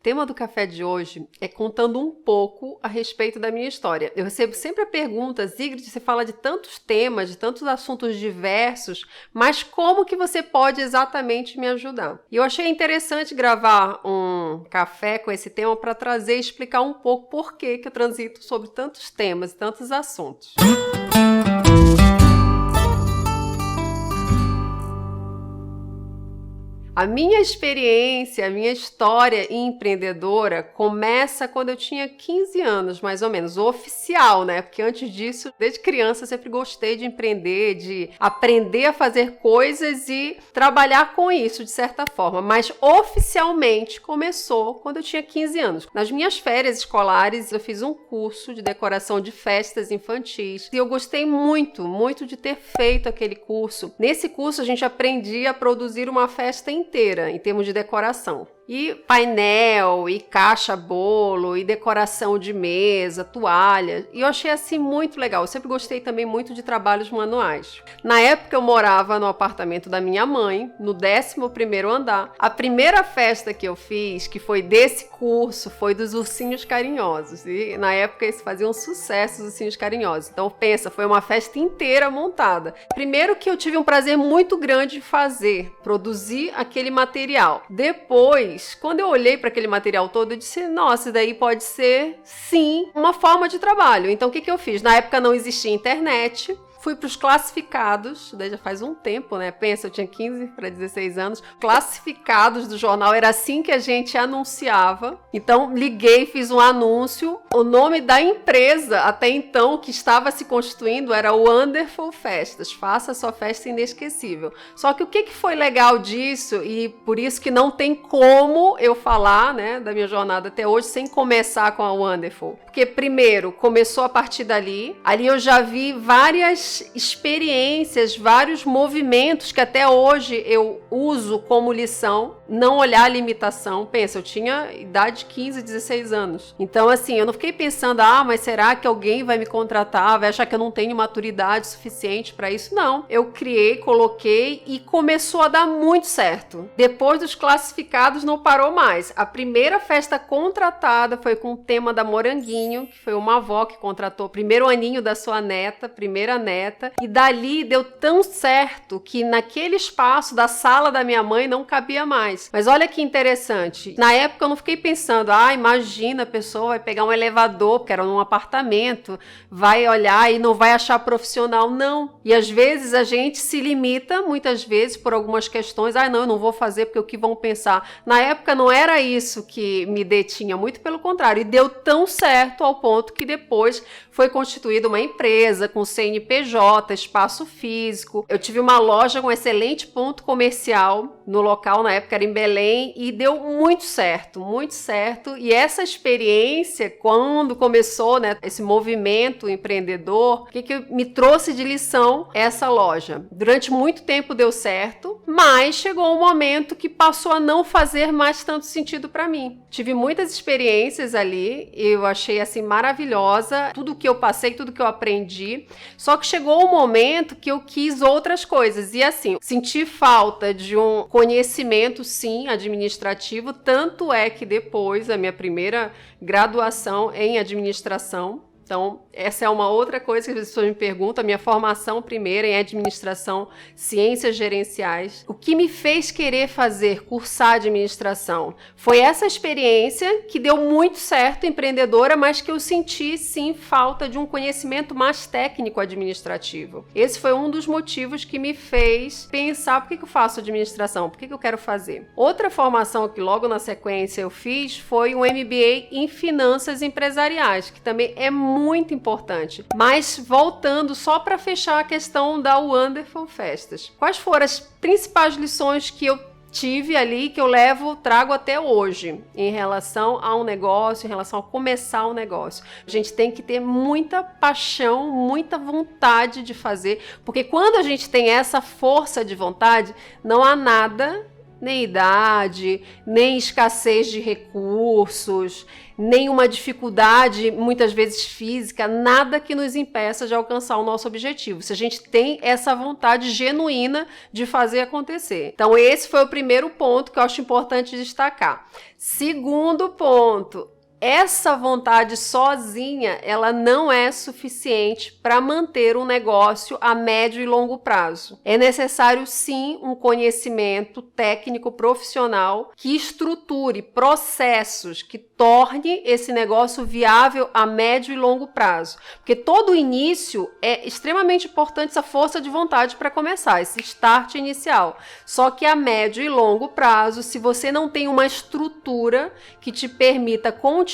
tema do café de hoje é contando um pouco a respeito da minha história. Eu recebo sempre a pergunta: Zigrid, você fala de tantos temas, de tantos assuntos diversos, mas como que você pode exatamente me ajudar? E eu achei interessante gravar um café com esse tema para trazer e explicar um pouco por que eu transito sobre tantos temas e tantos assuntos. A minha experiência, a minha história empreendedora começa quando eu tinha 15 anos, mais ou menos, oficial, né? Porque antes disso, desde criança, eu sempre gostei de empreender, de aprender a fazer coisas e trabalhar com isso, de certa forma. Mas oficialmente começou quando eu tinha 15 anos. Nas minhas férias escolares, eu fiz um curso de decoração de festas infantis e eu gostei muito, muito de ter feito aquele curso. Nesse curso, a gente aprendia a produzir uma festa inteira, em termos de decoração. E painel, e caixa-bolo, e decoração de mesa, toalha. E eu achei assim muito legal. Eu sempre gostei também muito de trabalhos manuais. Na época eu morava no apartamento da minha mãe, no 11º andar. A primeira festa que eu fiz, que foi desse curso, foi dos ursinhos carinhosos. E na época eles faziam sucesso, os ursinhos carinhosos. Então pensa, foi uma festa inteira montada. Primeiro que eu tive um prazer muito grande de fazer, produzir aquele material. Depois, quando eu olhei para aquele material todo, eu disse, nossa, daí pode ser, sim, uma forma de trabalho. Então, o que eu fiz? Na época não existia internet. Fui para os classificados, daí já faz um tempo, né? Pensa, eu tinha 15 para 16 anos. Classificados do jornal, era assim que a gente anunciava. Então, liguei, fiz um anúncio. O nome da empresa, até então, que estava se constituindo, era Wonderful Festas. Faça a sua festa inesquecível. Só que o que foi legal disso, e por isso que não tem como eu falar, né, da minha jornada até hoje, sem começar com a Wonderful. Porque, primeiro, começou a partir dali. Ali eu já vi várias experiências, vários movimentos que até hoje eu uso como lição, não olhar a limitação. Pensa, eu tinha idade de 15, 16 anos. Então, assim, eu não fiquei pensando, mas será que alguém vai me contratar, vai achar que eu não tenho maturidade suficiente para isso? Não. Eu criei, coloquei e começou a dar muito certo. Depois dos classificados, não parou mais. A primeira festa contratada foi com o tema da Moranguinho, que foi uma avó que contratou o primeiro aninho da sua neta, primeira neta. E dali deu tão certo que naquele espaço da sala da minha mãe não cabia mais. Mas olha que interessante. Na época eu não fiquei pensando, imagina, a pessoa vai pegar um elevador, porque era num apartamento, vai olhar e não vai achar profissional. Não. E às vezes a gente se limita, muitas vezes, por algumas questões. Não, eu não vou fazer porque o que vão pensar? Na época não era isso que me detinha, muito pelo contrário. E deu tão certo ao ponto que depois foi constituída uma empresa com CNPJ, espaço físico. Eu tive uma loja com um excelente ponto comercial no local, na época era em Belém, e deu muito certo, muito certo. E essa experiência, quando começou, né, esse movimento empreendedor, o que me trouxe de lição? Essa loja. Durante muito tempo deu certo, mas chegou um momento que passou a não fazer mais tanto sentido para mim. Tive muitas experiências ali, eu achei assim maravilhosa, tudo que eu passei, tudo que eu aprendi, só que chegou um momento que eu quis outras coisas, e assim, senti falta de um conhecimento, sim, administrativo, tanto é que depois, a minha primeira graduação em administração, então, essa é uma outra coisa que as pessoas me perguntam. A minha formação primeira em administração, ciências gerenciais. O que me fez querer cursar administração? Foi essa experiência que deu muito certo, empreendedora, mas que eu senti, sim, falta de um conhecimento mais técnico administrativo. Esse foi um dos motivos que me fez pensar, por que eu faço administração? Por que eu quero fazer? Outra formação que logo na sequência eu fiz foi um MBA em finanças empresariais, que também é muito importante. Mas voltando só para fechar a questão da Wonderful Festas. Quais foram as principais lições que eu tive ali, que eu trago até hoje, em relação a um negócio, em relação a começar um negócio? A gente tem que ter muita paixão, muita vontade de fazer, porque quando a gente tem essa força de vontade, não há nada nem idade, nem escassez de recursos, nem uma dificuldade, muitas vezes física, nada que nos impeça de alcançar o nosso objetivo, se a gente tem essa vontade genuína de fazer acontecer. Então, esse foi o primeiro ponto que eu acho importante destacar. Segundo ponto, essa vontade sozinha, ela não é suficiente para manter um negócio a médio e longo prazo. É necessário, sim, um conhecimento técnico profissional que estruture processos, que torne esse negócio viável a médio e longo prazo. Porque todo início é extremamente importante essa força de vontade para começar, esse start inicial. Só que a médio e longo prazo, se você não tem uma estrutura que te permita continuar,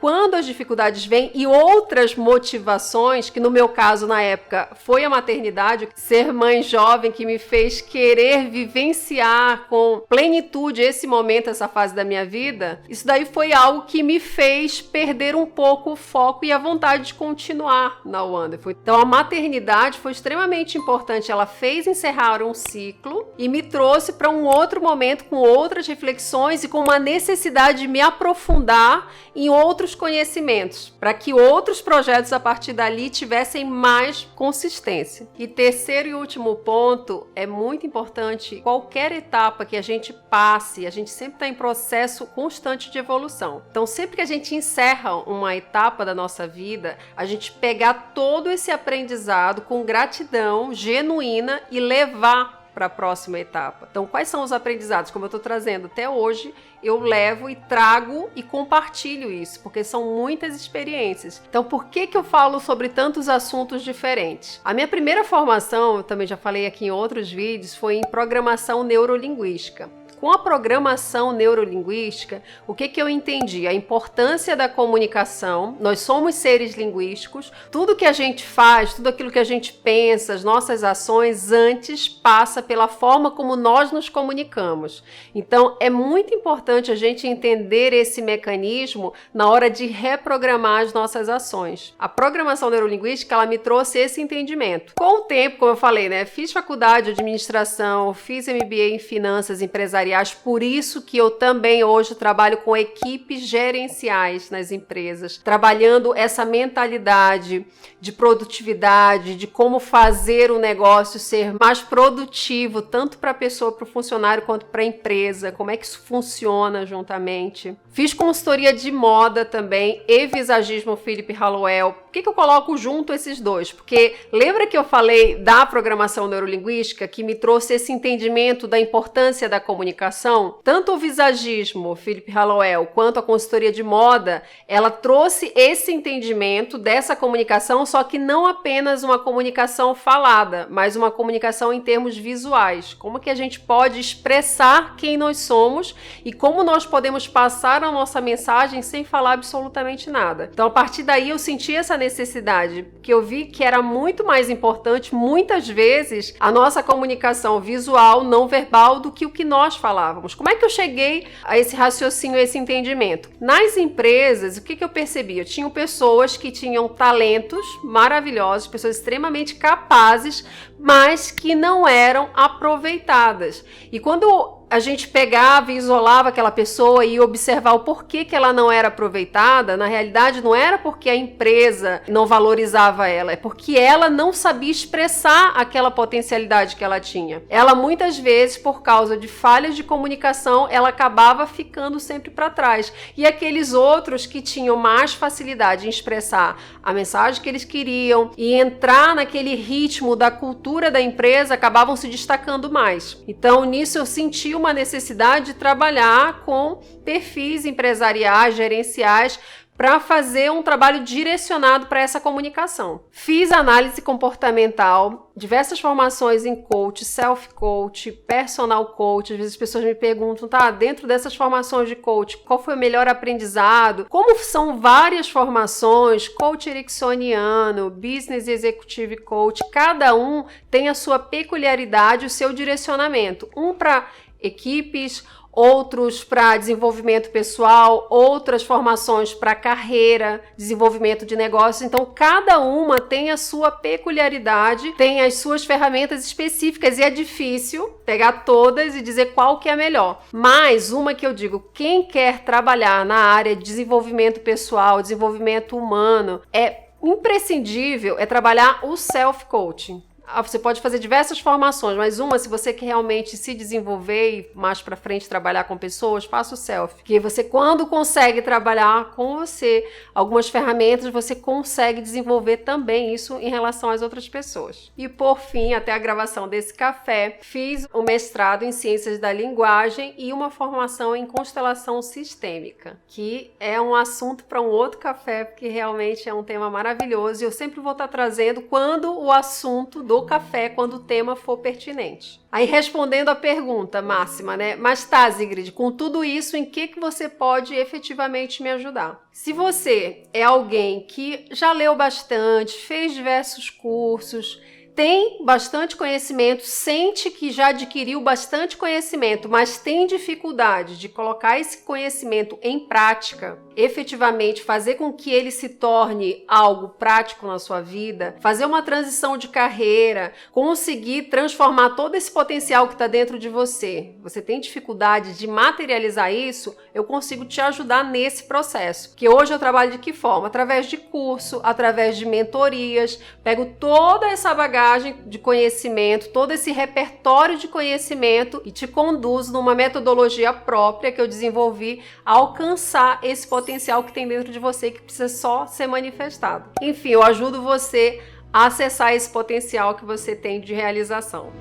quando as dificuldades vêm e outras motivações, que no meu caso na época foi a maternidade, ser mãe jovem que me fez querer vivenciar com plenitude esse momento, essa fase da minha vida, isso daí foi algo que me fez perder um pouco o foco e a vontade de continuar na Wonderful. Então a maternidade foi extremamente importante, ela fez encerrar um ciclo e me trouxe para um outro momento com outras reflexões e com uma necessidade de me aprofundar em outros conhecimentos, para que outros projetos a partir dali tivessem mais consistência. E terceiro e último ponto, é muito importante, qualquer etapa que a gente passe, a gente sempre está em processo constante de evolução. Então, sempre que a gente encerra uma etapa da nossa vida, a gente pegar todo esse aprendizado com gratidão genuína e levar para a próxima etapa. Então, quais são os aprendizados? Como eu estou trazendo até hoje, eu levo e trago e compartilho isso, porque são muitas experiências. Então, por que eu falo sobre tantos assuntos diferentes? A minha primeira formação, eu também já falei aqui em outros vídeos, foi em programação neurolinguística. Com a programação neurolinguística, o que eu entendi? A importância da comunicação. Nós somos seres linguísticos. Tudo que a gente faz, tudo aquilo que a gente pensa, as nossas ações, antes passa pela forma como nós nos comunicamos. Então, é muito importante a gente entender esse mecanismo na hora de reprogramar as nossas ações. A programação neurolinguística, ela me trouxe esse entendimento. Com o tempo, como eu falei, né? Fiz faculdade de administração, fiz MBA em finanças empresariais, por isso que eu também hoje trabalho com equipes gerenciais nas empresas, trabalhando essa mentalidade de produtividade, de como fazer o negócio ser mais produtivo, tanto para a pessoa, para o funcionário, quanto para a empresa, como é que isso funciona juntamente. Fiz consultoria de moda também e visagismo Philip Hallowell. Por que eu coloco junto esses dois? Porque lembra que eu falei da programação neurolinguística que me trouxe esse entendimento da importância da comunicação? Tanto o visagismo Philip Hallowell quanto a consultoria de moda, ela trouxe esse entendimento dessa comunicação, só que não apenas uma comunicação falada, mas uma comunicação em termos visuais. Como que a gente pode expressar quem nós somos e como nós podemos passar a nossa mensagem sem falar absolutamente nada. Então, a partir daí, eu senti essa necessidade, que eu vi que era muito mais importante, muitas vezes, a nossa comunicação visual, não verbal, do que o que nós falávamos. Como é que eu cheguei a esse raciocínio, a esse entendimento? Nas empresas, o que eu percebi? Eu tinha pessoas que tinham talentos maravilhosos, pessoas extremamente capazes, mas que não eram aproveitadas. E quando a gente pegava e isolava aquela pessoa e observar o porquê que ela não era aproveitada, na realidade não era porque a empresa não valorizava ela, é porque ela não sabia expressar aquela potencialidade que ela tinha. Ela muitas vezes, por causa de falhas de comunicação, ela acabava ficando sempre para trás. E aqueles outros que tinham mais facilidade em expressar a mensagem que eles queriam e entrar naquele ritmo da cultura da empresa, acabavam se destacando mais. Então, nisso eu senti uma necessidade de trabalhar com perfis empresariais, gerenciais, para fazer um trabalho direcionado para essa comunicação. Fiz análise comportamental, diversas formações em coach, self-coach, personal coach. Às vezes as pessoas me perguntam, tá, dentro dessas formações de coach, qual foi o melhor aprendizado? Como são várias formações, coach ericksoniano, business executive coach, cada um tem a sua peculiaridade, o seu direcionamento. Um para equipes, outros para desenvolvimento pessoal, outras formações para carreira, desenvolvimento de negócios. Então, cada uma tem a sua peculiaridade, tem as suas ferramentas específicas e é difícil pegar todas e dizer qual que é a melhor. Mas uma que eu digo, quem quer trabalhar na área de desenvolvimento pessoal, desenvolvimento humano, é imprescindível é trabalhar o self-coaching. Você pode fazer diversas formações, mas uma, se você quer realmente se desenvolver e mais pra frente trabalhar com pessoas, faça o self. Porque você, quando consegue trabalhar com você, algumas ferramentas, você consegue desenvolver também isso em relação às outras pessoas. E por fim, até a gravação desse café, fiz um mestrado em Ciências da Linguagem e uma formação em Constelação Sistêmica, que é um assunto para um outro café, porque realmente é um tema maravilhoso e eu sempre vou estar trazendo quando o assunto do café, quando o tema for pertinente. Aí respondendo a pergunta máxima, né? Mas tá, Zigrid, com tudo isso, em que você pode efetivamente me ajudar? Se você é alguém que já leu bastante, fez diversos cursos, tem bastante conhecimento, sente que já adquiriu bastante conhecimento, mas tem dificuldade de colocar esse conhecimento em prática, efetivamente fazer com que ele se torne algo prático na sua vida, fazer uma transição de carreira, conseguir transformar todo esse potencial que está dentro de você. Você tem dificuldade de materializar isso? Eu consigo te ajudar nesse processo. Que hoje eu trabalho de que forma? Através de curso, através de mentorias, pego toda essa bagagem de conhecimento, todo esse repertório de conhecimento e te conduzo numa metodologia própria que eu desenvolvi a alcançar esse potencial que tem dentro de você que precisa só ser manifestado. Enfim, eu ajudo você a acessar esse potencial que você tem de realização.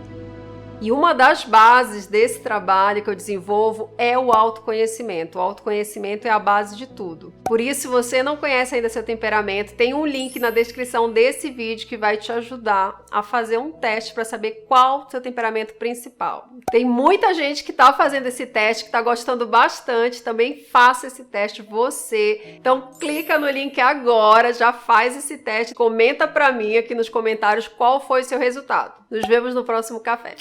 E uma das bases desse trabalho que eu desenvolvo é o autoconhecimento. O autoconhecimento é a base de tudo. Por isso, se você não conhece ainda seu temperamento, tem um link na descrição desse vídeo que vai te ajudar a fazer um teste para saber qual o seu temperamento principal. Tem muita gente que está fazendo esse teste, que está gostando bastante. Também faça esse teste você. Então, clica no link agora, já faz esse teste. Comenta para mim aqui nos comentários qual foi o seu resultado. Nos vemos no próximo café.